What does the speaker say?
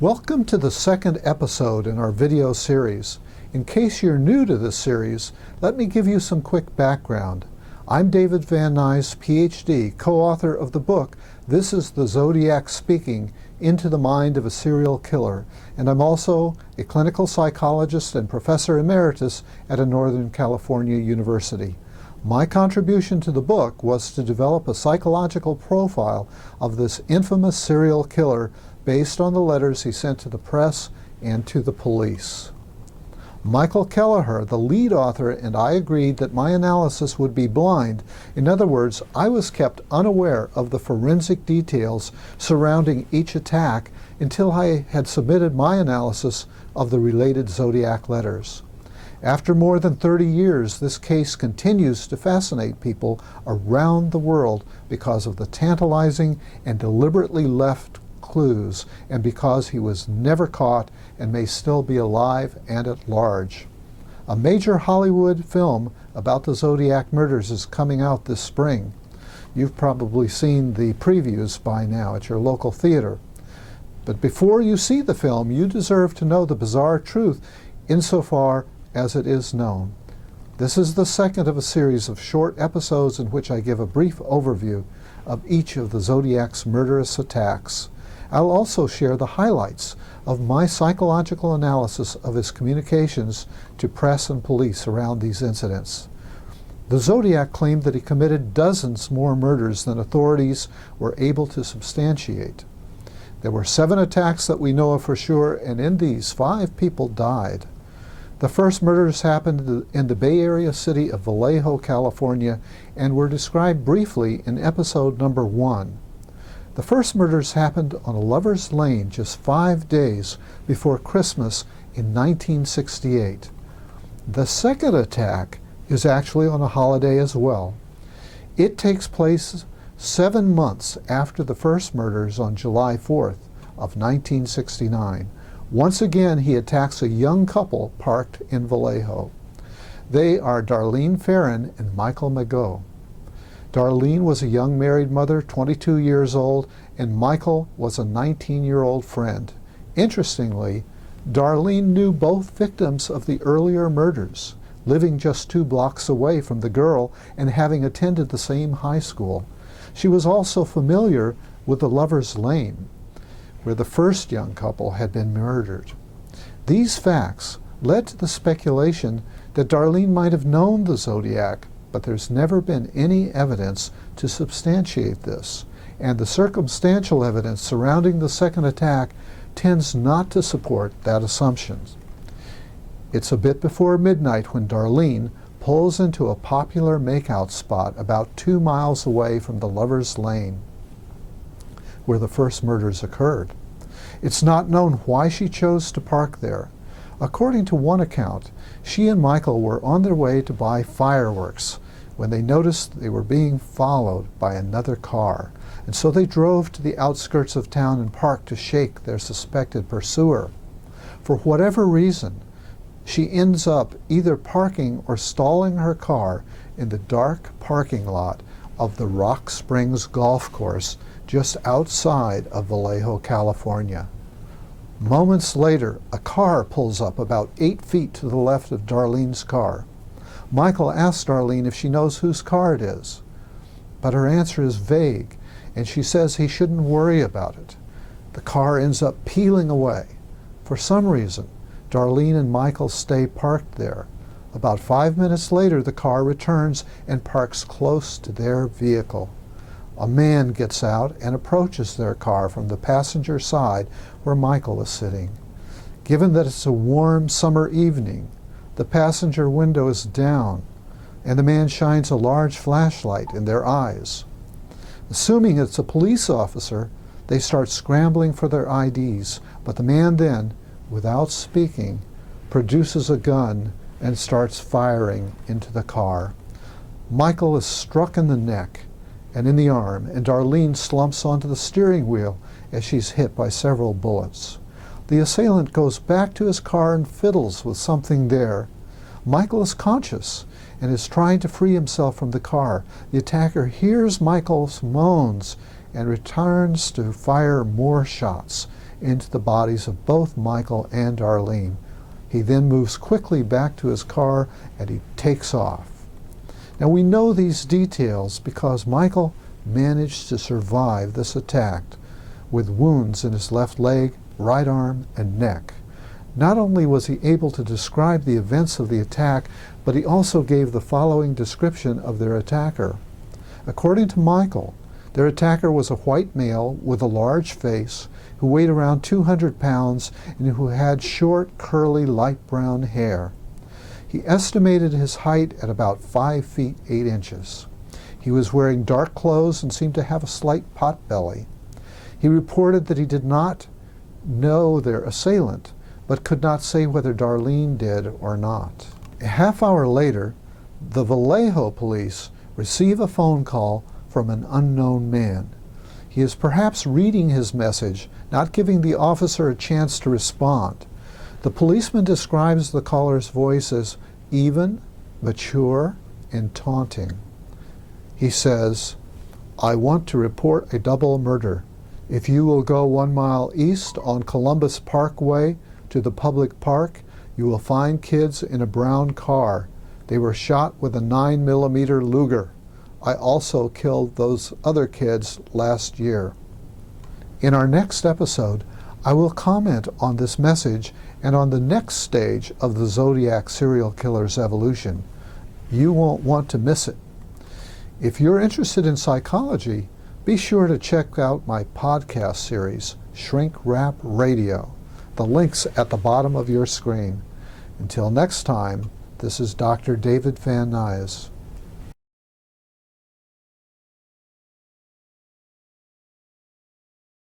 Welcome to the second episode in our video series. In case you're new to this series, let me give you some quick background. I'm David Van Nuys, PhD, co-author of the book, Is The Zodiac Speaking, Into the Mind of a Serial Killer, and I'm also a clinical psychologist and professor emeritus at a Northern California university. My contribution to the book was to develop a psychological profile of this infamous serial killer based on the letters he sent to the press and to the police. Michael Kelleher, the lead author, and I agreed that my analysis would be blind. In other words, I was kept unaware of the forensic details surrounding each attack until I had submitted my analysis of the related Zodiac letters. After more than 30 years, this case continues to fascinate people around the world because of the tantalizing and deliberately left clues, and because he was never caught and may still be alive and at large. A major Hollywood film about the Zodiac murders is coming out this spring. You've probably seen the previews by now at your local theater. But before you see the film, you deserve to know the bizarre truth insofar as it is known. This is the second of a series of short episodes in which I give a brief overview of each of the Zodiac's murderous attacks. I'll also share the highlights of my psychological analysis of his communications to press and police around these incidents. The Zodiac claimed that he committed dozens more murders than authorities were able to substantiate. There were 7 attacks that we know of for sure, and in these, 5 people died. The first murders happened in the Bay Area city of Vallejo, California, and were described briefly in episode number 1. The first murders happened on a lover's lane just 5 days before Christmas in 1968. The second attack is actually on a holiday as well. It takes place 7 months after the first murders on July 4th of 1969. Once again, he attacks a young couple parked in Vallejo. They are Darlene Ferrin and Michael Magot. Darlene was a young married mother, 22 years old, and Michael was a 19-year-old friend. Interestingly, Darlene knew both victims of the earlier murders, living just 2 blocks away from the girl and having attended the same high school. She was also familiar with the Lover's Lane, where the first young couple had been murdered. These facts led to the speculation that Darlene might have known the Zodiac, but there's never been any evidence to substantiate this, and the circumstantial evidence surrounding the second attack tends not to support that assumption. It's a bit before midnight when Darlene pulls into a popular makeout spot about 2 miles away from the Lover's Lane, where the first murders occurred. It's not known why she chose to park there. According to one account, she and Michael were on their way to buy fireworks when they noticed they were being followed by another car, and so they drove to the outskirts of town and parked to shake their suspected pursuer. For whatever reason, she ends up either parking or stalling her car in the dark parking lot of the Rock Springs Golf Course just outside of Vallejo, California. Moments later, a car pulls up about 8 feet to the left of Darlene's car. Michael asks Darlene if she knows whose car it is, but her answer is vague, and she says he shouldn't worry about it. The car ends up peeling away. For some reason, Darlene and Michael stay parked there. About 5 minutes later, the car returns and parks close to their vehicle. A man gets out and approaches their car from the passenger side where Michael is sitting. Given that it's a warm summer evening, the passenger window is down, and the man shines a large flashlight in their eyes. Assuming it's a police officer, they start scrambling for their IDs, but the man then, without speaking, produces a gun and starts firing into the car. Michael is struck in the neck and in the arm, and Darlene slumps onto the steering wheel as she's hit by several bullets. The assailant goes back to his car and fiddles with something there. Michael is conscious and is trying to free himself from the car. The attacker hears Michael's moans and returns to fire more shots into the bodies of both Michael and Darlene. He then moves quickly back to his car and he takes off. Now we know these details because Michael managed to survive this attack with wounds in his left leg, right arm, and neck. Not only was he able to describe the events of the attack, but he also gave the following description of their attacker. According to Michael, their attacker was a white male with a large face who weighed around 200 pounds and who had short, curly, light brown hair. He estimated his height at about 5 feet 8 inches. He was wearing dark clothes and seemed to have a slight pot belly. He reported that he did not know their assailant, but could not say whether Darlene did or not. A half hour later, the Vallejo police receive a phone call from an unknown man. He is perhaps reading his message, not giving the officer a chance to respond. The policeman describes the caller's voice as even, mature, and taunting. He says, "I want to report a double murder. If you will go 1 mile east on Columbus Parkway to the public park, you will find kids in a brown car. They were shot with a 9mm Luger. I also killed those other kids last year." In our next episode, I will comment on this message and on the next stage of the Zodiac serial killer's evolution. You won't want to miss it. If you're interested in psychology, be sure to check out my podcast series, Shrink Wrap Radio. The link's at the bottom of your screen. Until next time, this is Dr. David Van Nuys.